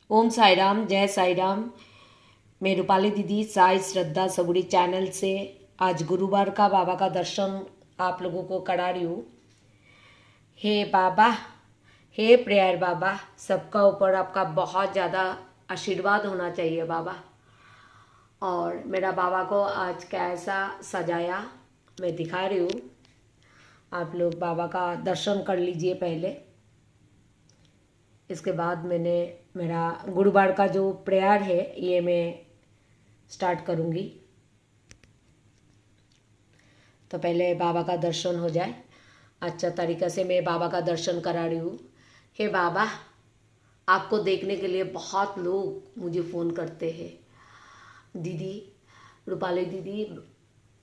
ओम साई राम, जय साई राम। मैं रूपाली दीदी साई श्रद्धा सगुड़ी चैनल से आज गुरुवार का बाबा का दर्शन आप लोगों को करा रही हूँ। हे बाबा, हे प्रेयर बाबा, सबका ऊपर आपका बहुत ज़्यादा आशीर्वाद होना चाहिए बाबा। और मेरा बाबा को आज कैसा सजाया मैं दिखा रही हूँ। आप लोग बाबा का दर्शन कर लीजिए पहले। इसके बाद मेरा गुरुवार का जो प्रेयर है ये मैं स्टार्ट करूँगी। तो पहले बाबा का दर्शन हो जाए। अच्छा तरीक़े से मैं बाबा का दर्शन करा रही हूँ। हे बाबा, आपको देखने के लिए बहुत लोग मुझे फ़ोन करते हैं। दीदी, रूपाली दीदी,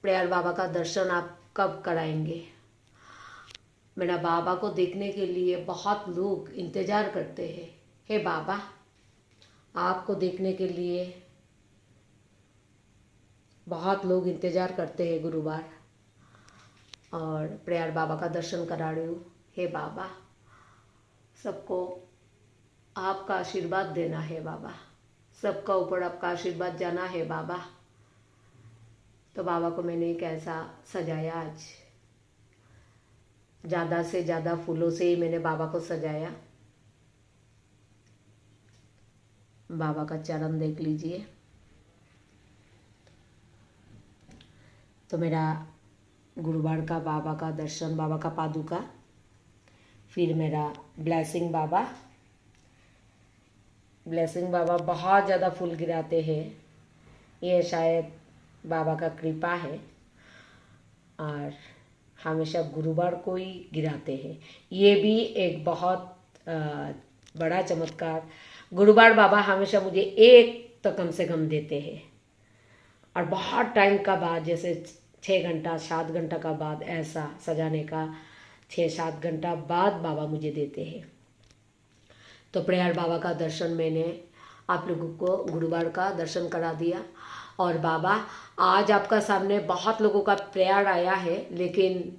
प्रेयर बाबा का दर्शन आप कब कराएंगे? मेरा बाबा को देखने के लिए बहुत लोग इंतज़ार करते हैं। हे बाबा, आपको देखने के लिए बहुत लोग इंतज़ार करते हैं गुरुवार। और प्रेयर बाबा का दर्शन करा रही हूँ। हे बाबा, सबको आपका आशीर्वाद देना है बाबा, सबका ऊपर आपका आशीर्वाद जाना है बाबा। तो बाबा को मैंने कैसा सजाया आज, ज़्यादा से ज़्यादा फूलों से ही मैंने बाबा को सजाया। बाबा का चरण देख लीजिए। तो मेरा गुरुवार का बाबा का दर्शन, बाबा का पादुका, फिर मेरा ब्लेसिंग बाबा बहुत ज़्यादा फूल गिराते हैं। ये शायद बाबा का कृपा है और हमेशा गुरुवार को ही गिराते हैं। ये भी एक बहुत बड़ा चमत्कार। गुरुवार बाबा हमेशा मुझे एक तो कम से कम देते हैं और बहुत टाइम का बाद, जैसे 6 घंटा 7 घंटा का बाद, ऐसा सजाने का 6-7 घंटा बाद बाबा मुझे देते हैं। तो प्रेयर बाबा का दर्शन मैंने आप लोगों को गुरुवार का दर्शन करा दिया। और बाबा, आज आपका सामने बहुत लोगों का प्रेयर आया है, लेकिन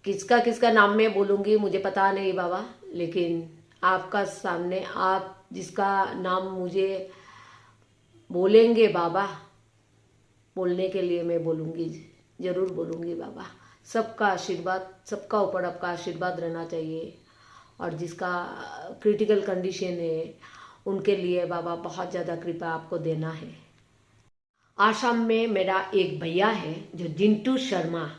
किसका किसका नाम मैं बोलूँगी मुझे पता नहीं बाबा, लेकिन आपका सामने आप जिसका नाम मुझे बोलेंगे बाबा, बोलने के लिए मैं बोलूँगी, ज़रूर बोलूँगी बाबा। सबका आशीर्वाद, सबका ऊपर आपका आशीर्वाद रहना चाहिए। और जिसका क्रिटिकल कंडीशन है उनके लिए बाबा बहुत ज़्यादा कृपा आपको देना है। आसाम में मेरा एक भैया है जो जिंटू शर्मा,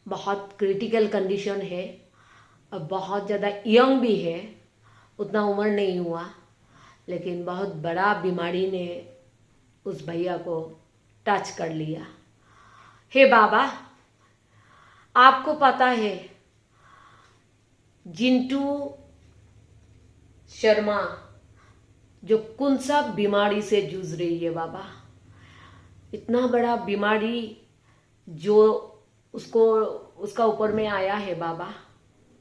बहुत क्रिटिकल कंडीशन है और बहुत ज़्यादा यंग भी है, उतना उम्र नहीं हुआ, लेकिन बहुत बड़ा बीमारी ने उस भैया को टच कर लिया। हे बाबा, आपको पता है जिंटू शर्मा जो कौन सा बीमारी से जूझ रही है बाबा, इतना बड़ा बीमारी जो उसको उसका ऊपर में आया है बाबा।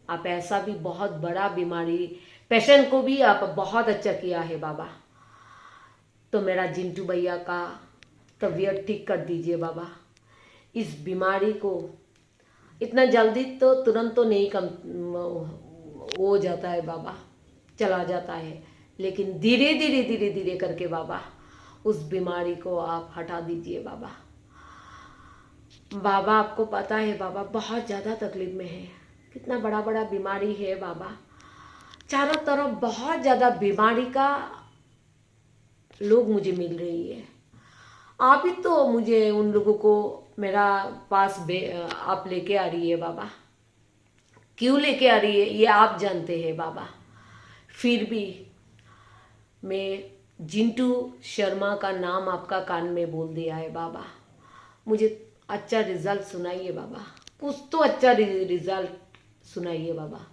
आप ऐसा भी बहुत बड़ा बीमारी पेशेंट को भी आप बहुत अच्छा किया है बाबा। तो मेरा जिंटू भैया का तबीयत ठीक कर दीजिए बाबा। इस बीमारी को इतना जल्दी तो तुरंत तो नहीं कम हो जाता है बाबा, चला जाता है, लेकिन धीरे धीरे धीरे धीरे करके बाबा उस बीमारी को आप हटा दीजिए बाबा। बाबा, आपको पता है बाबा बहुत ज़्यादा तकलीफ में है, कितना बड़ा बड़ा बीमारी है बाबा। चारों तरफ बहुत ज़्यादा बीमारी का लोग मुझे मिल रही है। आप ही तो मुझे उन लोगों को मेरा पास आप लेके आ रही है बाबा। क्यों लेके आ रही है ये आप जानते हैं बाबा। फिर भी मैं जिंटू शर्मा का नाम आपका कान में बोल दिया है बाबा। मुझे अच्छा रिजल्ट सुनाइए बाबा, कुछ तो अच्छा रिजल्ट सुनाइए बाबा,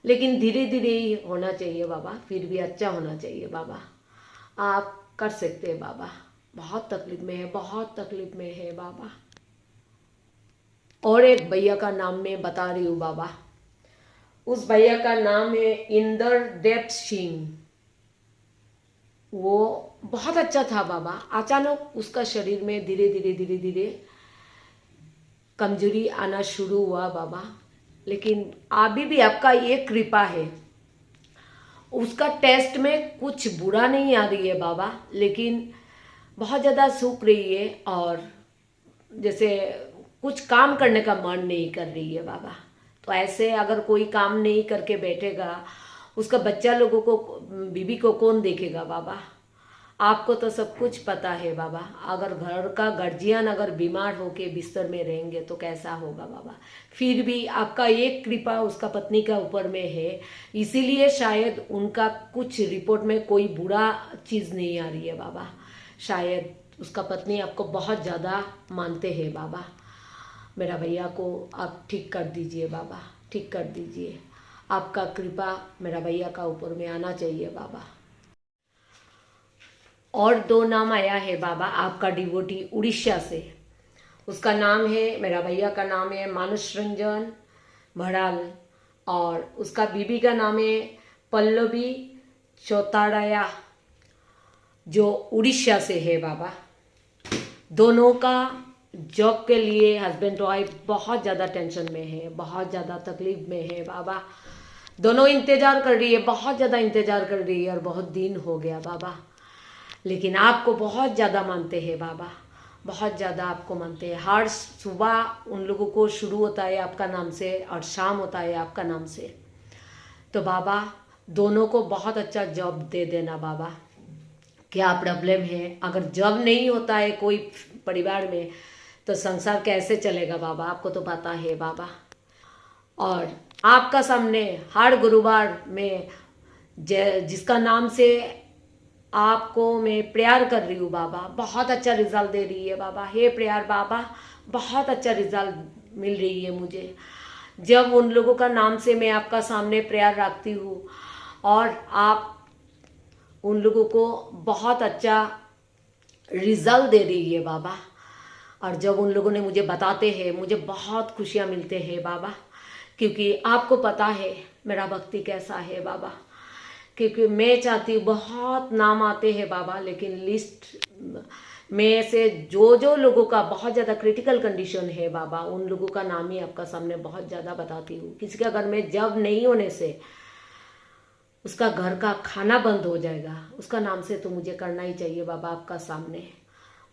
लेकिन धीरे धीरे ही होना चाहिए बाबा, फिर भी अच्छा होना चाहिए बाबा। आप कर सकते हैं बाबा। बहुत तकलीफ में है, बहुत तकलीफ में है बाबा। और एक भैया का नाम मैं बता रही हूँ बाबा। उस भैया का नाम है इंद्रदेव सिंह। वो बहुत अच्छा था बाबा। अचानक उसका शरीर में धीरे धीरे धीरे धीरे कमजोरी आना शुरू हुआ बाबा, लेकिन अभी भी आपका ये कृपा है। उसका टेस्ट में कुछ बुरा नहीं आ रही है बाबा, लेकिन बहुत ज़्यादा सूख रही है और जैसे कुछ काम करने का मन नहीं कर रही है बाबा। तो ऐसे अगर कोई काम नहीं करके बैठेगा, उसका बच्चा लोगों को, बीबी को कौन देखेगा बाबा? आपको तो सब कुछ पता है बाबा। अगर घर का गार्जियन अगर बीमार होके बिस्तर में रहेंगे तो कैसा होगा बाबा? फिर भी आपका एक कृपा उसका पत्नी का ऊपर में है, इसीलिए शायद उनका कुछ रिपोर्ट में कोई बुरा चीज़ नहीं आ रही है बाबा। शायद उसका पत्नी आपको बहुत ज़्यादा मानते हैं बाबा। मेरा भैया को आप ठीक कर दीजिए बाबा, ठीक कर दीजिए। आपका कृपा मेरा भैया का ऊपर में आना चाहिए बाबा। और 2 नाम आया है बाबा आपका डिवोटी उड़ीसा से। उसका नाम है, मेरा भैया का नाम है मानुष रंजन भड़ाल और उसका बीबी का नाम है पल्लवी चौताराया, जो उड़ीसा से है बाबा। दोनों का जॉब के लिए हस्बैंड वाइफ बहुत ज़्यादा टेंशन में है, बहुत ज़्यादा तकलीफ में है बाबा। दोनों इंतज़ार कर रही है, बहुत ज़्यादा इंतज़ार कर रही है और बहुत दिन हो गया बाबा। लेकिन आपको बहुत ज़्यादा मानते हैं बाबा, बहुत ज़्यादा आपको मानते हैं। हर सुबह उन लोगों को शुरू होता है आपका नाम से और शाम होता है आपका नाम से। तो बाबा दोनों को बहुत अच्छा जॉब दे देना बाबा। क्या प्रॉब्लम है? अगर जॉब नहीं होता है कोई परिवार में तो संसार कैसे चलेगा बाबा? आपको तो पता है बाबा। और आपका सामने हर गुरुवार में जिसका नाम से आपको मैं प्रेयर कर रही हूँ बाबा, बहुत अच्छा रिजल्ट दे रही है बाबा। हे प्रेयर बाबा, बहुत अच्छा रिजल्ट मिल रही है मुझे। जब उन लोगों का नाम से मैं आपका सामने प्रेयर रखती हूँ और आप उन लोगों को बहुत अच्छा रिजल्ट दे रही है बाबा। और जब उन लोगों ने मुझे बताते हैं, मुझे बहुत खुशियाँ मिलते हैं बाबा, क्योंकि आपको पता है मेरा भक्ति कैसा है बाबा। क्योंकि मैं चाहती हूँ, बहुत नाम आते हैं बाबा, लेकिन लिस्ट में से जो जो लोगों का बहुत ज़्यादा क्रिटिकल कंडीशन है बाबा, उन लोगों का नाम ही आपका सामने बहुत ज़्यादा बताती हूँ। किसी का घर में जब नहीं होने से उसका घर का खाना बंद हो जाएगा, उसका नाम से तो मुझे करना ही चाहिए बाबा आपका सामने।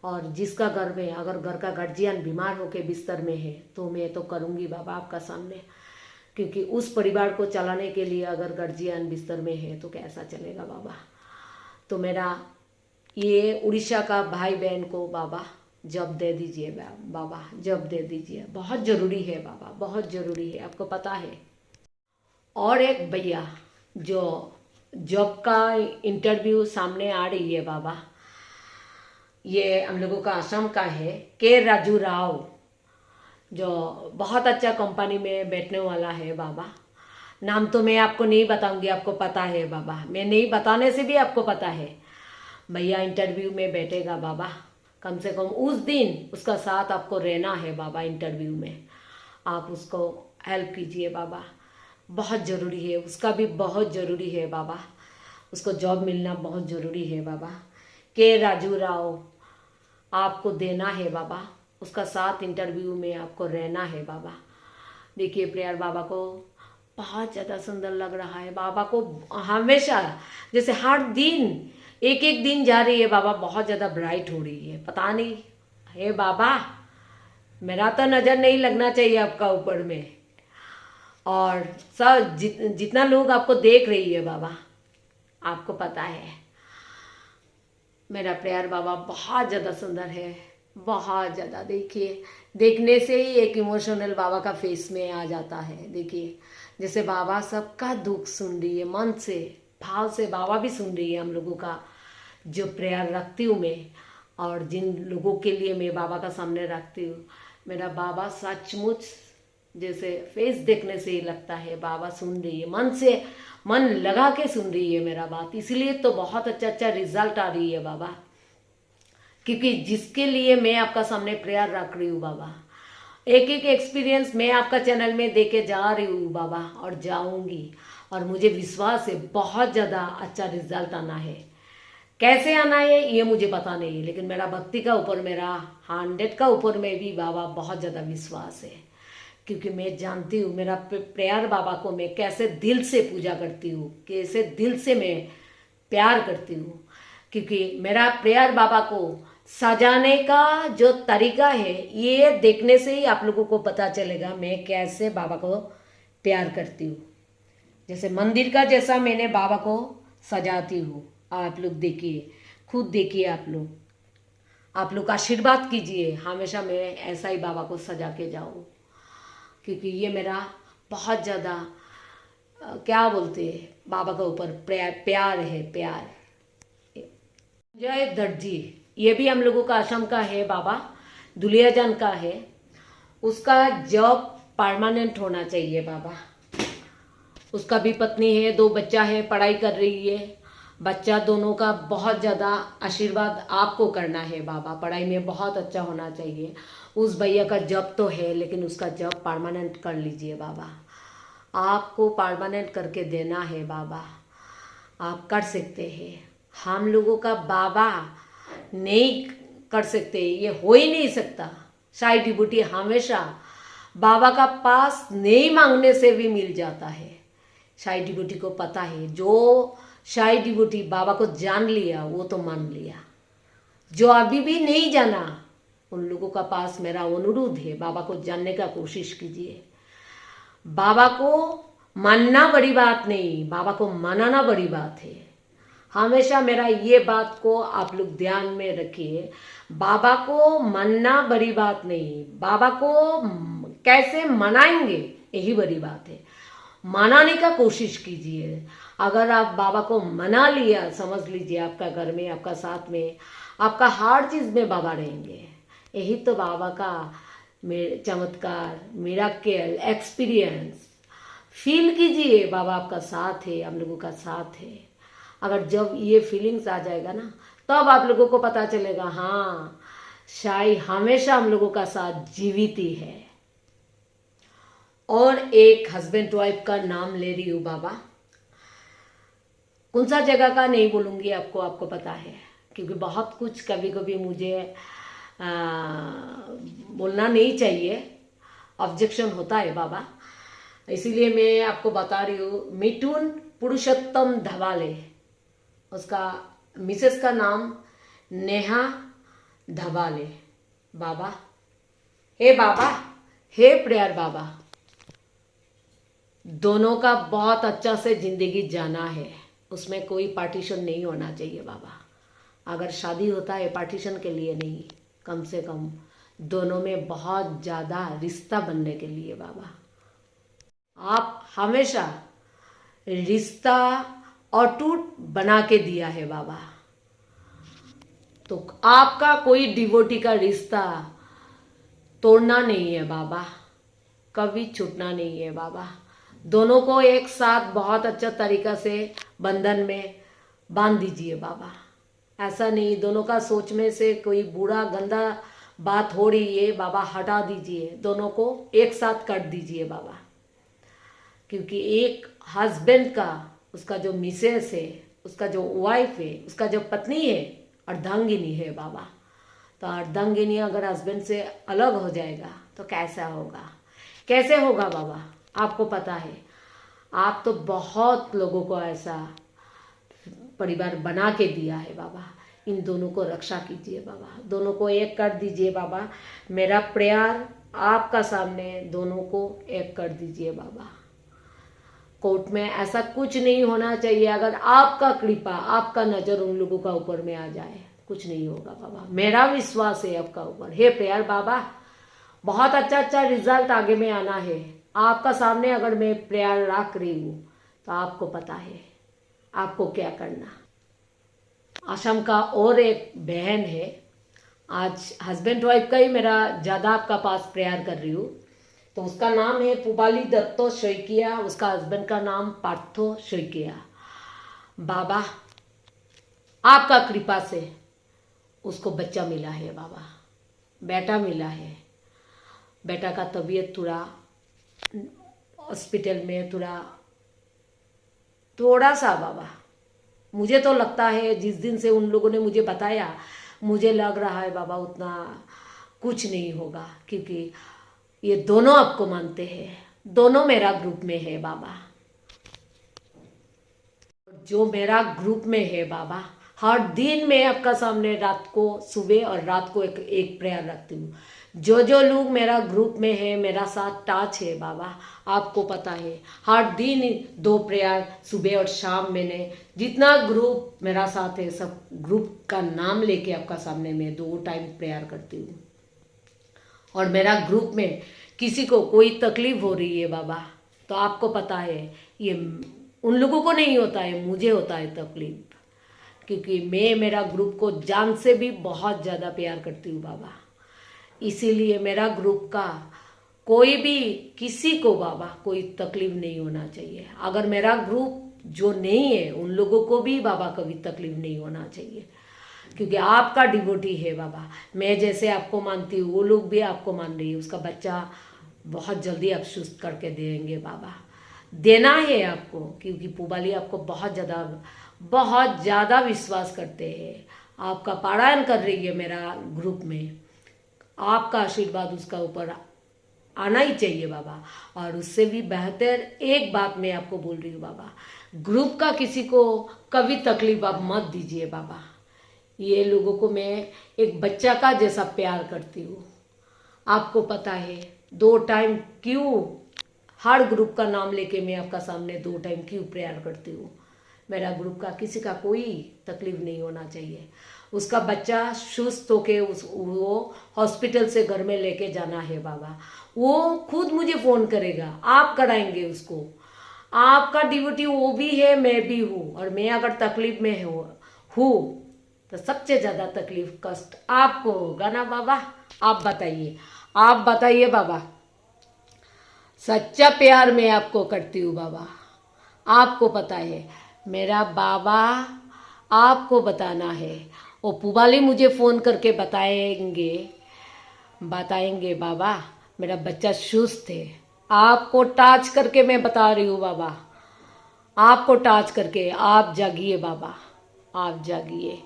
और जिसका घर में अगर घर का गार्जियन बीमार होके बिस्तर में है तो मैं तो करूँगी बाबा आपका सामने, क्योंकि उस परिवार को चलाने के लिए अगर गार्जियन बिस्तर में है तो कैसा चलेगा बाबा। तो मेरा ये उड़ीसा का भाई बहन को बाबा जॉब दे दीजिए बाबा, जॉब दे दीजिए। बहुत ज़रूरी है बाबा, बहुत ज़रूरी है, आपको पता है। और एक भैया जो जॉब का इंटरव्यू सामने आ रही है बाबा, ये हम लोगों का असम का है, के राजू राव, जो बहुत अच्छा कंपनी में बैठने वाला है बाबा। नाम तो मैं आपको नहीं बताऊंगी, आपको पता है बाबा, मैं नहीं बताने से भी आपको पता है। भैया इंटरव्यू में बैठेगा बाबा, कम से कम उस दिन उसका साथ आपको रहना है बाबा इंटरव्यू में। आप उसको हेल्प कीजिए बाबा, बहुत ज़रूरी है, उसका भी बहुत ज़रूरी है बाबा, उसको जॉब मिलना बहुत ज़रूरी है बाबा। के राजू राव आपको देना है बाबा, उसका साथ इंटरव्यू में आपको रहना है बाबा। देखिए प्रेयर बाबा को बहुत ज़्यादा सुंदर लग रहा है। बाबा को हमेशा जैसे हर दिन एक एक दिन जा रही है बाबा, बहुत ज़्यादा ब्राइट हो रही है, पता नहीं है बाबा, मेरा तो नज़र नहीं लगना चाहिए आपका ऊपर में। और सब जितना लोग आपको देख रही है बाबा, आपको पता है मेरा प्रेयर बाबा बहुत ज़्यादा सुंदर है, बहुत ज़्यादा। देखिए देखने से ही एक इमोशनल बाबा का फेस में आ जाता है। देखिए जैसे बाबा सबका दुख सुन रही है, मन से भाव से बाबा भी सुन रही है हम लोगों का जो प्रेयर रखती हूँ मैं, और जिन लोगों के लिए मैं बाबा का सामने रखती हूँ। मेरा बाबा सचमुच जैसे फेस देखने से ही लगता है बाबा सुन रही है, मन से मन लगा के सुन रही है मेरा बात। इसीलिए तो बहुत अच्छा अच्छा रिजल्ट आ रही है बाबा, क्योंकि जिसके लिए मैं आपका सामने प्रेयर रख रही हूँ बाबा, एक एक एक्सपीरियंस मैं आपका चैनल में देके जा रही हूँ बाबा, और जाऊंगी। और मुझे विश्वास है बहुत ज़्यादा अच्छा रिजल्ट आना है। कैसे आना है ये मुझे पता नहीं है, लेकिन मेरा भक्ति का ऊपर, मेरा 100 का ऊपर में भी बाबा बहुत ज़्यादा विश्वास है। क्योंकि मैं जानती हूँ मेरा प्यार बाबा को मैं कैसे दिल से पूजा करती हूँ, कैसे दिल से मैं प्यार करती हूँ। क्योंकि मेरा प्यार बाबा को सजाने का जो तरीका है ये देखने से ही आप लोगों को पता चलेगा मैं कैसे बाबा को प्यार करती हूँ। जैसे मंदिर का जैसा मैंने बाबा को सजाती हूँ, आप लोग देखिए, खुद देखिए, आप लोग आशीर्वाद कीजिए, हमेशा मैं ऐसा ही बाबा को सजा के जाऊँ। क्योंकि ये मेरा बहुत ज़्यादा क्या बोलते हैं बाबा के ऊपर प्यार है, प्यार। जय दत्त जी, ये भी हम लोगों का आश्रम का है, बाबा दुलियाजान का है। उसका जॉब परमानेंट होना चाहिए बाबा। उसका भी पत्नी है, 2 बच्चा है, पढ़ाई कर रही है। बच्चा दोनों का बहुत ज़्यादा आशीर्वाद आपको करना है बाबा, पढ़ाई में बहुत अच्छा होना चाहिए। उस भैया का जॉब तो है लेकिन उसका जॉब परमानेंट कर लीजिए बाबा, आपको परमानेंट करके देना है बाबा, आप कर सकते हैं। हम लोगों का बाबा नहीं कर सकते, ये हो ही नहीं सकता। साई डिबूटी हमेशा बाबा का पास नहीं मांगने से भी मिल जाता है। साई डिबूटी को पता है, जो साई डिबूटी बाबा को जान लिया वो तो मान लिया, जो अभी भी नहीं जाना उन लोगों का पास मेरा अनुरोध है, बाबा को जानने का कोशिश कीजिए। बाबा को मानना बड़ी बात नहीं, बाबा को मनाना बड़ी बात है। हमेशा मेरा ये बात को आप लोग ध्यान में रखिए, बाबा को मानना बड़ी बात नहीं, बाबा को कैसे मनाएंगे यही बड़ी बात है। मनाने का कोशिश कीजिए। अगर आप बाबा को मना लिया, समझ लीजिए आपका घर में, आपका साथ में, आपका हर चीज़ में बाबा रहेंगे। यही तो बाबा का चमत्कार, मिराकल, एक्सपीरियंस फील कीजिए। बाबा आपका साथ है, हम लोगों का साथ है। अगर जब ये फीलिंग्स आ जाएगा ना, तब आप लोगों को पता चलेगा हाँ साई हमेशा हम लोगों का साथ जीवित ही है। और एक हस्बैंड वाइफ का नाम ले रही हूँ बाबा, कौन सा जगह का नहीं बोलूँगी आपको, आपको पता है, क्योंकि बहुत कुछ कभी कभी मुझे बोलना नहीं चाहिए, ऑब्जेक्शन होता है बाबा, इसीलिए मैं आपको बता रही हूँ। मिथुन पुरुषोत्तम धवाले, उसका मिसेस का नाम नेहा धवाले। बाबा हे प्रेयर बाबा, दोनों का बहुत अच्छा से जिंदगी जाना है, उसमें कोई पार्टीशन नहीं होना चाहिए बाबा। अगर शादी होता है पार्टीशन के लिए नहीं, कम से कम दोनों में बहुत ज़्यादा रिश्ता बनने के लिए बाबा। आप हमेशा रिश्ता अटूट बना के दिया है बाबा, तो आपका कोई डिवोटी का रिश्ता तोड़ना नहीं है बाबा, कभी छूटना नहीं है बाबा। दोनों को एक साथ बहुत अच्छा तरीका से बंधन में बांध दीजिए बाबा। ऐसा नहीं दोनों का सोच में से कोई बुरा गंदा बात हो रही है बाबा, हटा दीजिए, दोनों को एक साथ कर दीजिए बाबा। क्योंकि एक हस्बैंड का, उसका जो मिसेस है, उसका जो वाइफ है, उसका जो पत्नी है, अर्धांगिनी है बाबा। तो अर्धांगिनी अगर हस्बैंड से अलग हो जाएगा तो कैसा होगा, कैसे होगा बाबा? आपको पता है, आप तो बहुत लोगों को ऐसा परिवार बना के दिया है बाबा। इन दोनों को रक्षा कीजिए बाबा, दोनों को एक कर दीजिए बाबा। मेरा प्यार आपका सामने, दोनों को एक कर दीजिए बाबा। कोर्ट में ऐसा कुछ नहीं होना चाहिए। अगर आपका कृपा, आपका नज़र उन लोगों का ऊपर में आ जाए, कुछ नहीं होगा बाबा। मेरा विश्वास है आपका ऊपर। हे प्यार बाबा, बहुत अच्छा रिजल्ट आगे में आना है। आपका सामने अगर मैं प्यार रख रही हूँ तो आपको पता है आपको क्या करना। आश्रम का और एक बहन है, आज हस्बैंड वाइफ का ही मेरा ज़्यादा आपका पास प्यार कर रही हूँ। तो उसका नाम है पुबाली दत्तो शोइकिया, उसका हस्बैंड का नाम पार्थो शोइकिया। बाबा आपका कृपा से उसको बच्चा मिला है बाबा, बेटा मिला है। बेटा का तबीयत थोड़ा हॉस्पिटल में थोड़ा सा बाबा, मुझे तो लगता है जिस दिन से उन लोगों ने मुझे बताया, मुझे लग रहा है बाबा उतना कुछ नहीं होगा। क्योंकि ये दोनों आपको मानते हैं, दोनों मेरा ग्रुप में है बाबा। जो मेरा ग्रुप में है बाबा, हर दिन मैं आपका सामने रात को, सुबह और रात को एक प्रेयर रखती हूँ। जो जो लोग मेरा ग्रुप में है, मेरा साथ टच है बाबा, आपको पता है हर दिन 2 प्रेयर सुबह और शाम मैंने, जितना ग्रुप मेरा साथ है सब ग्रुप का नाम लेके आपका सामने मैं 2 टाइम प्रेयर करती हूँ। और मेरा ग्रुप में किसी को कोई तकलीफ हो रही है बाबा, तो आपको पता है ये उन लोगों को नहीं होता है, मुझे होता है तकलीफ, क्योंकि मैं मेरा ग्रुप को जान से भी बहुत ज़्यादा प्यार करती हूँ बाबा। इसीलिए मेरा ग्रुप का कोई भी किसी को बाबा कोई तकलीफ नहीं होना चाहिए। अगर मेरा ग्रुप जो नहीं है उन लोगों को भी बाबा कभी तकलीफ नहीं होना चाहिए, क्योंकि आपका डिवोटी है बाबा। मैं जैसे आपको मानती हूँ वो लोग भी आपको मान रही है। उसका बच्चा बहुत जल्दी आप सुस्त करके देंगे बाबा, देना है आपको, क्योंकि पुबाली आपको बहुत ज़्यादा विश्वास करते हैं। आपका पारायण कर रही है मेरा ग्रुप में, आपका आशीर्वाद उसका ऊपर आना ही चाहिए बाबा। और उससे भी बेहतर एक बात मैं आपको बोल रही हूँ बाबा, ग्रुप का किसी को कभी तकलीफ आप मत दीजिए बाबा। ये लोगों को मैं एक बच्चा का जैसा प्यार करती हूँ। आपको पता है 2 टाइम क्यों हर ग्रुप का नाम लेके मैं आपका सामने 2 टाइम क्यों प्रेयर करती हूँ। मेरा ग्रुप का किसी का कोई तकलीफ नहीं होना चाहिए। उसका बच्चा सुस्त होके वो हॉस्पिटल से घर में लेके जाना है बाबा, वो खुद मुझे फ़ोन करेगा, आप कराएंगे उसको। आपका ड्यूटी वो भी है, मैं भी हूँ। और मैं अगर तकलीफ में हूँ तो सबसे ज़्यादा तकलीफ कष्ट आपको होगा ना बाबा। आप बताइए बाबा। सच्चा प्यार मैं आपको करती हूँ बाबा। आपको पता है मेरा बाबा, आपको बताना है। वो पुबाली मुझे फ़ोन करके बताएंगे बाबा मेरा बच्चा सुस्त है। आपको टच करके मैं बता रही हूँ बाबा, आपको टच करके आप जागिए बाबा, आप जागिए।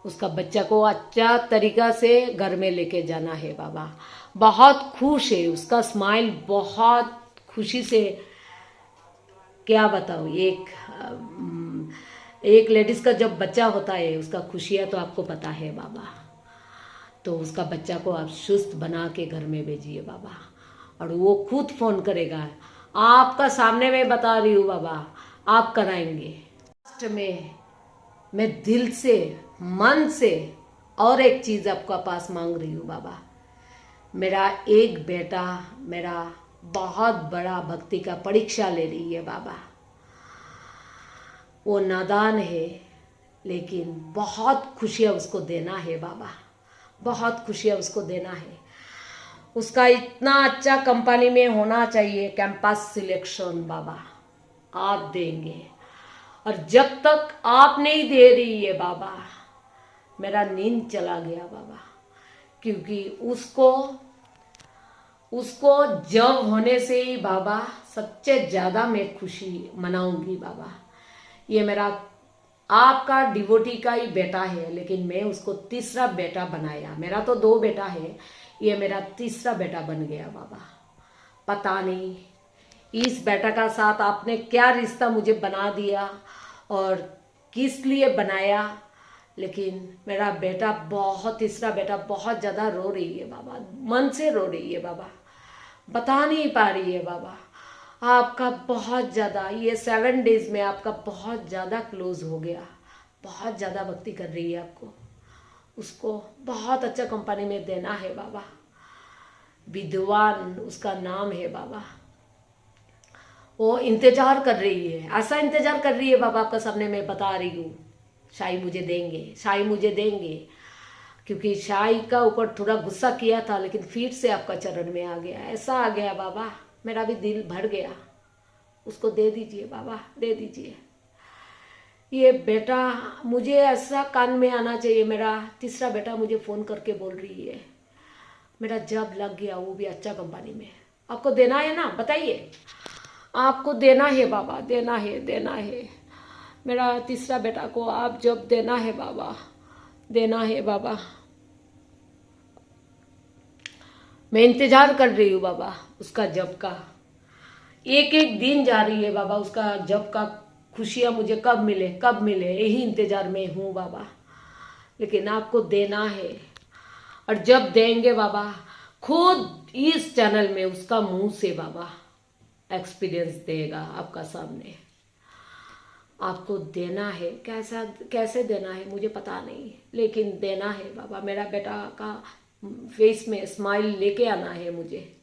उसका बच्चा को अच्छा तरीका से घर में लेके जाना है बाबा। बहुत खुश है, उसका स्माइल बहुत खुशी से, क्या बताऊँ। एक लेडीज़ का जब बच्चा होता है उसका खुशियाँ तो आपको पता है बाबा। तो उसका बच्चा को आप सुस्त बना के घर में भेजिए बाबा, और वो खुद फ़ोन करेगा। आपका सामने मैं बता रही हूँ बाबा, आप कराएंगे। लास्ट में मैं दिल से, मन से और एक चीज़ आपका पास मांग रही हूँ बाबा। मेरा एक बेटा मेरा बहुत बड़ा भक्ति का परीक्षा ले रही है बाबा। वो नादान है, लेकिन बहुत खुशियाँ उसको देना है बाबा, बहुत खुशियाँ उसको देना है। उसका इतना अच्छा कंपनी में होना चाहिए, कैंपस सिलेक्शन बाबा आप देंगे। और जब तक आप नहीं दे रही है बाबा, मेरा नींद चला गया बाबा, क्योंकि उसको जब होने से ही बाबा सबसे ज़्यादा मैं खुशी मनाऊंगी बाबा। ये मेरा आपका डिवोटी का ही बेटा है, लेकिन मैं उसको तीसरा बेटा बनाया। मेरा तो 2 बेटा है, ये मेरा तीसरा बेटा बन गया बाबा। पता नहीं इस बेटा का साथ आपने क्या रिश्ता मुझे बना दिया और किस लिए बनाया, लेकिन मेरा बेटा तीसरा बेटा बहुत ज़्यादा रो रही है बाबा, मन से रो रही है बाबा, बता नहीं पा रही है बाबा। आपका बहुत ज़्यादा ये 7 डेज में आपका बहुत ज़्यादा क्लोज हो गया, बहुत ज़्यादा भक्ति कर रही है आपको। उसको बहुत अच्छा कंपनी में देना है बाबा। विद्वान उसका नाम है बाबा। वो इंतजार कर रही है, ऐसा इंतजार कर रही है बाबा, आपका सामने मैं बता रही हूँ। शाही मुझे देंगे, क्योंकि शाही का ऊपर थोड़ा गुस्सा किया था, लेकिन फिर से आपका चरण में आ गया। ऐसा आ गया बाबा, मेरा भी दिल भर गया। उसको दे दीजिए बाबा, दे दीजिए। ये बेटा मुझे ऐसा कान में आना चाहिए। मेरा तीसरा बेटा मुझे फ़ोन करके बोल रही है मेरा जॉब लग गया, वो भी अच्छा कंपनी में। आपको देना है ना, बताइए। आपको देना है बाबा, देना है। मेरा तीसरा बेटा को आप जॉब देना है बाबा, देना है बाबा। मैं इंतजार कर रही हूँ बाबा उसका जब का। एक एक दिन जा रही है बाबा, उसका जब का खुशियाँ मुझे कब मिले, यही इंतजार में हूँ बाबा। लेकिन आपको देना है, और जब देंगे बाबा खुद इस चैनल में उसका मुंह से बाबा एक्सपीरियंस देगा आपका सामने। आपको देना है, कैसा कैसे देना है मुझे पता नहीं, लेकिन देना है बाबा। मेरा बेटा का फेस में स्माइल लेके आना है मुझे।